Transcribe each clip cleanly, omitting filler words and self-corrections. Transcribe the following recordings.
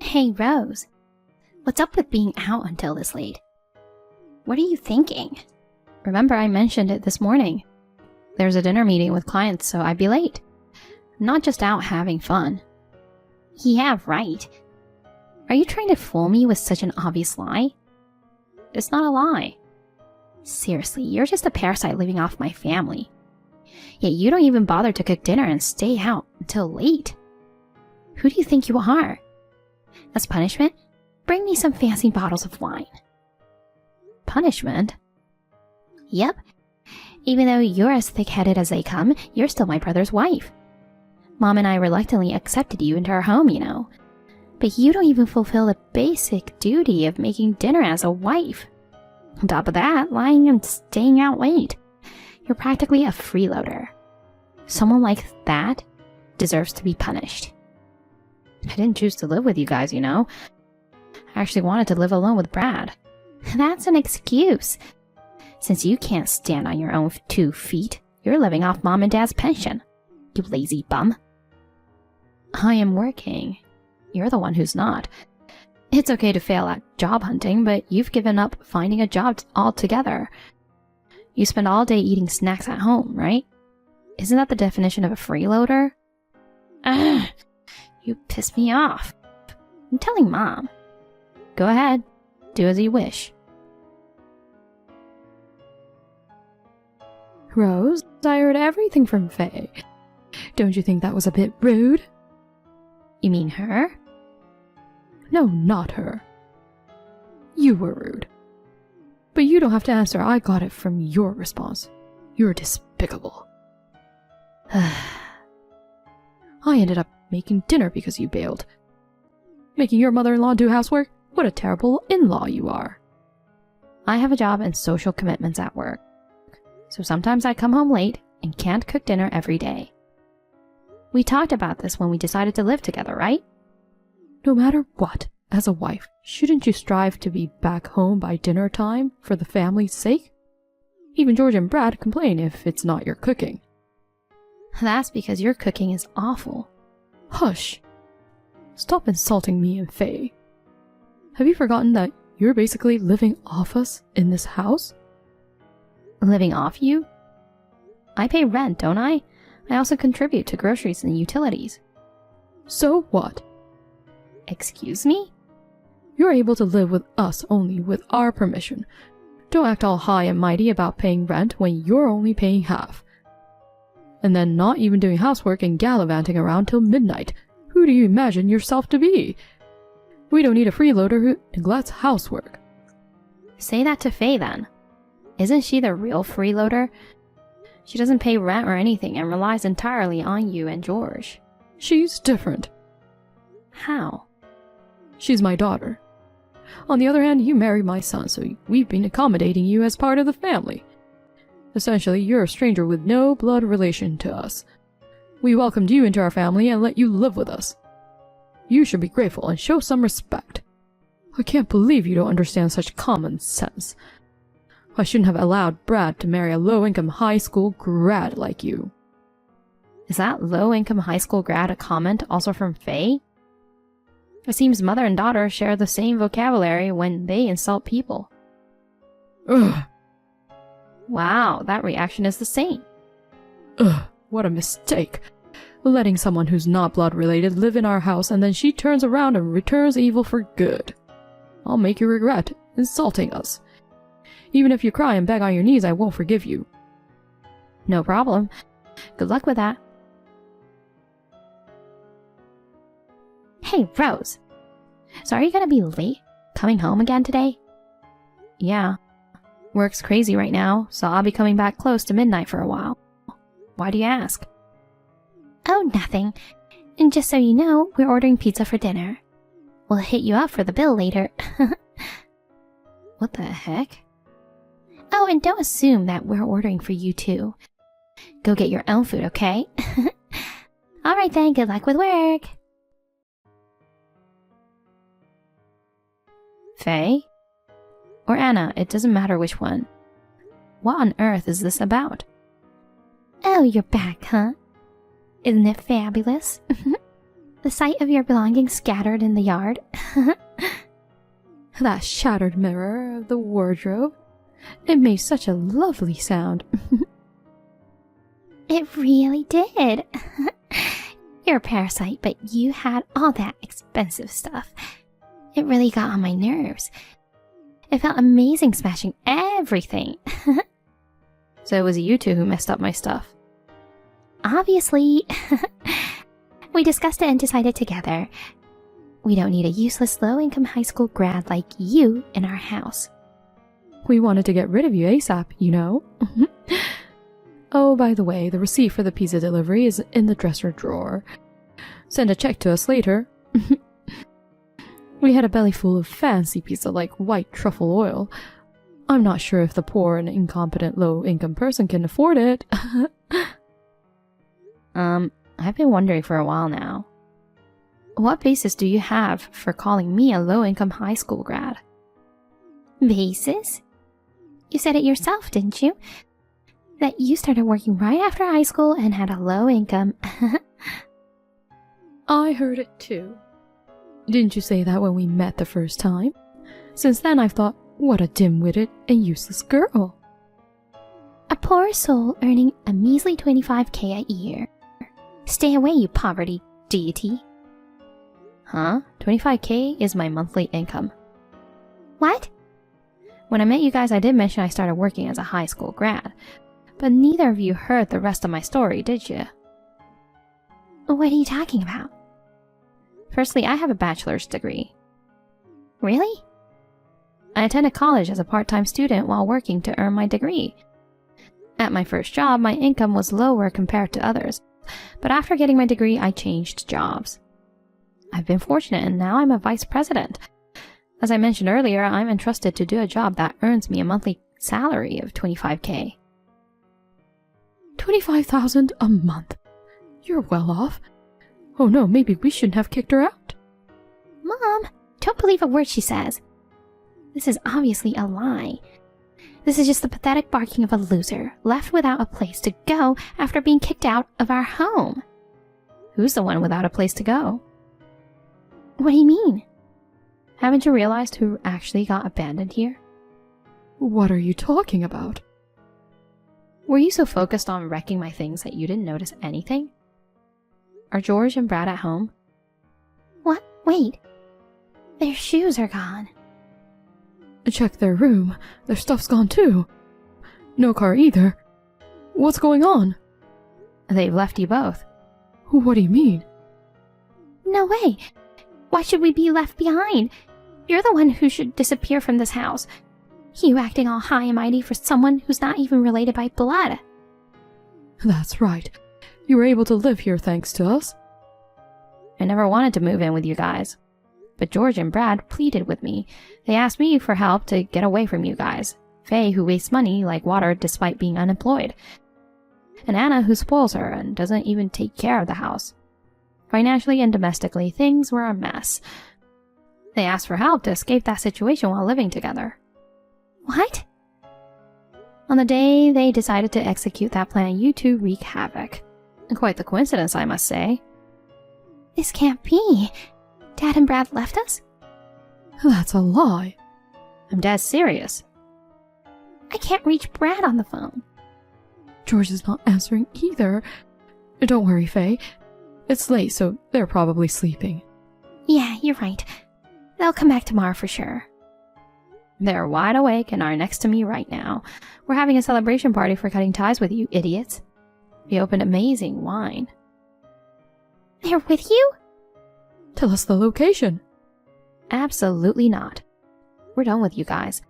Hey, Rose. What's up with being out until this late? What are you thinking? Remember I mentioned it this morning. There's a dinner meeting with clients, so I'd be late. I'm not just out having fun. Yeah, right. Are you trying to fool me with such an obvious lie? It's not a lie. Seriously, you're just a parasite living off my family. Yet you don't even bother to cook dinner and stay out until late. Who do you think you are? As punishment, bring me some fancy bottles of wine. Punishment? Yep. Even though you're as thick-headed as they come, you're still my brother's wife. Mom and I reluctantly accepted you into our home, you know. But you don't even fulfill the basic duty of making dinner as a wife. On top of that, lying and staying out late. You're practically a freeloader. Someone like that deserves to be punished. I didn't choose to live with you guys, you know. I actually wanted to live alone with Brad. That's an excuse. Since you can't stand on your own 2 feet, you're living off Mom and Dad's pension. You lazy bum. I am working. You're the one who's not. It's okay to fail at job hunting, but you've given up finding a job altogether. You spend all day eating snacks at home, right? Isn't that the definition of a freeloader? Ugh, you piss me off. I'm telling Mom. Go ahead. Do as you wish. Rose, I heard everything from Faye. Don't you think that was a bit rude? You mean her? No, not her. You were rude. But you don't have to answer. I got it from your response. You're despicable. I ended up making dinner because you bailed. Making your mother-in-law do housework? What a terrible in-law you are. I have a job and social commitments at work. So sometimes I come home late and can't cook dinner every day. We talked about this when we decided to live together, right? No matter what, as a wife, shouldn't you strive to be back home by dinner time for the family's sake? Even George and Brad complain if it's not your cooking. That's because your cooking is awful. Hush! Stop insulting me and Faye. Have you forgotten that you're basically living off us in this house? Living off you? I pay rent, don't I? I also contribute to groceries and utilities. So what? Excuse me? You're able to live with us only with our permission. Don't act all high and mighty about paying rent when you're only paying half. And then not even doing housework and gallivanting around till midnight. Who do you imagine yourself to be? We don't need a freeloader who neglects housework. Say that to Faye then. Isn't she the real freeloader? She doesn't pay rent or anything and relies entirely on you and George. She's different. How? She's my daughter. On the other hand, you married my son, so we've been accommodating you as part of the family. Essentially, you're a stranger with no blood relation to us. We welcomed you into our family and let you live with us. You should be grateful and show some respect. I can't believe you don't understand such common sense. I shouldn't have allowed Brad to marry a low-income high school grad like you. Is that low-income high school grad a comment also from Faye? It seems mother and daughter share the same vocabulary when they insult people. Ugh. Wow, that reaction is the same. Ugh, what a mistake. Letting someone who's not blood-related live in our house and then she turns around and returns evil for good. I'll make you regret insulting us. Even if you cry and beg on your knees, I won't forgive you. No problem. Good luck with that. Hey, Rose. So are you gonna be late coming home again today? Yeah. Work's crazy right now, so I'll be coming back close to midnight for a while. Why do you ask? Oh, nothing. And just so you know, we're ordering pizza for dinner. We'll hit you up for the bill later. What the heck? Oh, and don't assume that we're ordering for you too. Go get your own food, okay? Alright then, good luck with work. Faye? Or Anna, it doesn't matter which one. What on earth is this about? Oh, you're back, huh? Isn't it fabulous? The sight of your belongings scattered in the yard. That shattered mirror of the wardrobe. It made such a lovely sound. It really did. You're a parasite, but you had all that expensive stuff. It really got on my nerves. It felt amazing smashing everything. So it was you two who messed up my stuff. Obviously. We discussed it and decided together. We don't need a useless low-income high school grad like you in our house. We wanted to get rid of you ASAP, you know. Oh, by the way, the receipt for the pizza delivery is in the dresser drawer. Send a check to us later. We had a belly full of fancy pizza like white truffle oil. I'm not sure if the poor and incompetent low-income person can afford it. I've been wondering for a while now. What basis do you have for calling me a low-income high school grad? Basis? You said it yourself, didn't you? That you started working right after high school and had a low income. I heard it too. Didn't you say that when we met the first time? Since then I've thought, what a dim-witted and useless girl. A poor soul earning a measly 25K a year. Stay away, you poverty deity. Huh? 25K is my monthly income. What? When I met you guys, I did mention I started working as a high school grad. But neither of you heard the rest of my story, did you? What are you talking about? Firstly, I have a bachelor's degree. Really? I attended college as a part-time student while working to earn my degree. At my first job, my income was lower compared to others. But after getting my degree, I changed jobs. I've been fortunate and now I'm a vice president. As I mentioned earlier, I'm entrusted to do a job that earns me a monthly salary of 25K. 25,000 a month. You're well off. Oh no, maybe we shouldn't have kicked her out. Mom, don't believe a word she says. This is obviously a lie. This is just the pathetic barking of a loser, left without a place to go after being kicked out of our home. Who's the one without a place to go? What do you mean? Haven't you realized who actually got abandoned here? What are you talking about? Were you so focused on wrecking my things that you didn't notice anything? Are George and Brad at home? What? Wait. Their shoes are gone. Check their room. Their stuff's gone too. No car either. What's going on? They've left you both. What do you mean? No way. Why should we be left behind? You're the one who should disappear from this house. You acting all high and mighty for someone who's not even related by blood. That's right. You were able to live here thanks to us. I never wanted to move in with you guys. But George and Brad pleaded with me. They asked me for help to get away from you guys. Faye, who wastes money like water despite being unemployed. And Anna, who spoils her and doesn't even take care of the house. Financially and domestically, things were a mess. They asked for help to escape that situation while living together. What? On the day they decided to execute that plan, you two wreak havoc. Quite the coincidence, I must say. This can't be. Dad and Brad left us? That's a lie. I'm dead serious. I can't reach Brad on the phone. George is not answering either. Don't worry, Faye. It's late, so they're probably sleeping. Yeah, you're right. They'll come back tomorrow for sure. They're wide awake and are next to me right now. We're having a celebration party for cutting ties with you, idiots. We opened amazing wine. They're with you? Tell us the location. Absolutely not. We're done with you guys.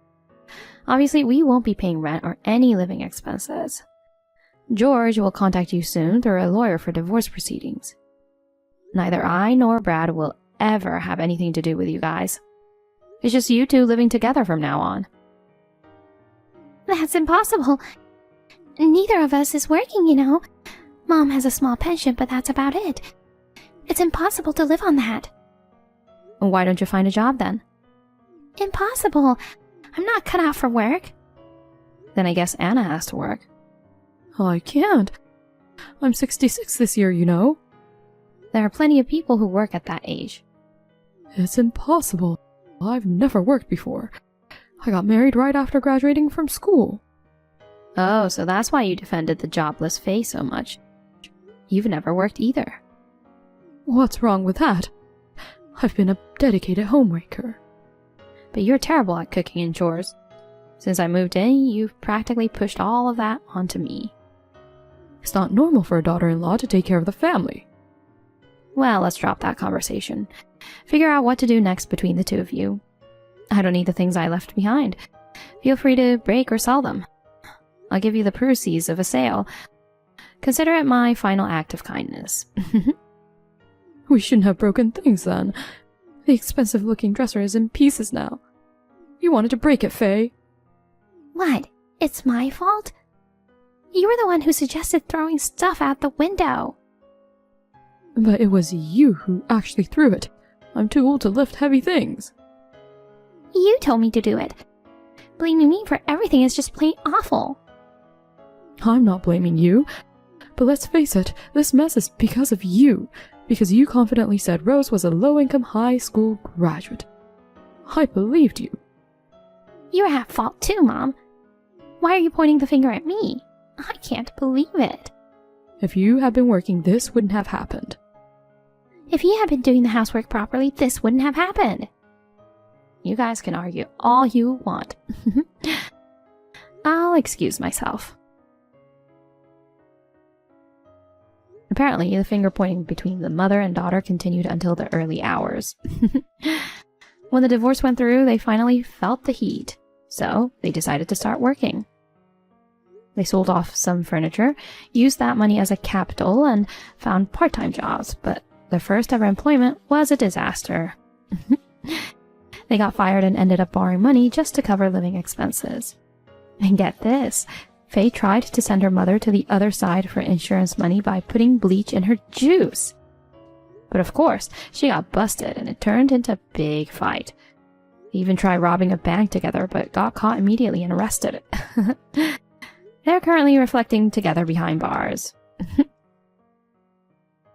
Obviously, we won't be paying rent or any living expenses. George will contact you soon through a lawyer for divorce proceedings. Neither I nor Brad will ever have anything to do with you guys. It's just you two living together from now on. That's impossible. Neither of us is working, you know. Mom has a small pension, but that's about it. It's impossible to live on that. Why don't you find a job then? Impossible. I'm not cut out for work. Then I guess Anna has to work. I can't. I'm 66 this year, you know. There are plenty of people who work at that age. It's impossible. I've never worked before. I got married right after graduating from school. Oh, so that's why you defended the jobless Faye so much. You've never worked either. What's wrong with that? I've been a dedicated homemaker. But you're terrible at cooking and chores. Since I moved in, you've practically pushed all of that onto me. It's not normal for a daughter-in-law to take care of the family. Well, let's drop that conversation. Figure out what to do next between the two of you. I don't need the things I left behind. Feel free to break or sell them. I'll give you the proceeds of a sale. Consider it my final act of kindness. We shouldn't have broken things then. The expensive-looking dresser is in pieces now. You wanted to break it, Faye. What? It's my fault? You were the one who suggested throwing stuff out the window. But it was you who actually threw it. I'm too old to lift heavy things. You told me to do it. Blaming me for everything is just plain awful. I'm not blaming you. But let's face it, this mess is because of you. Because you confidently said Rose was a low-income high school graduate. I believed you. You're at fault too, Mom. Why are you pointing the finger at me? I can't believe it. If you had been working, this wouldn't have happened. If you had been doing the housework properly, this wouldn't have happened. You guys can argue all you want. I'll excuse myself. Apparently, the finger pointing between the mother and daughter continued until the early hours. When the divorce went through, they finally felt the heat, so they decided to start working. They sold off some furniture, used that money as a capital, and found part-time jobs, but their first ever employment was a disaster. They got fired and ended up borrowing money just to cover living expenses. And get this, Faye tried to send her mother to the other side for insurance money by putting bleach in her juice. But of course, she got busted and it turned into a big fight. They even tried robbing a bank together, but got caught immediately and arrested. They're currently reflecting together behind bars.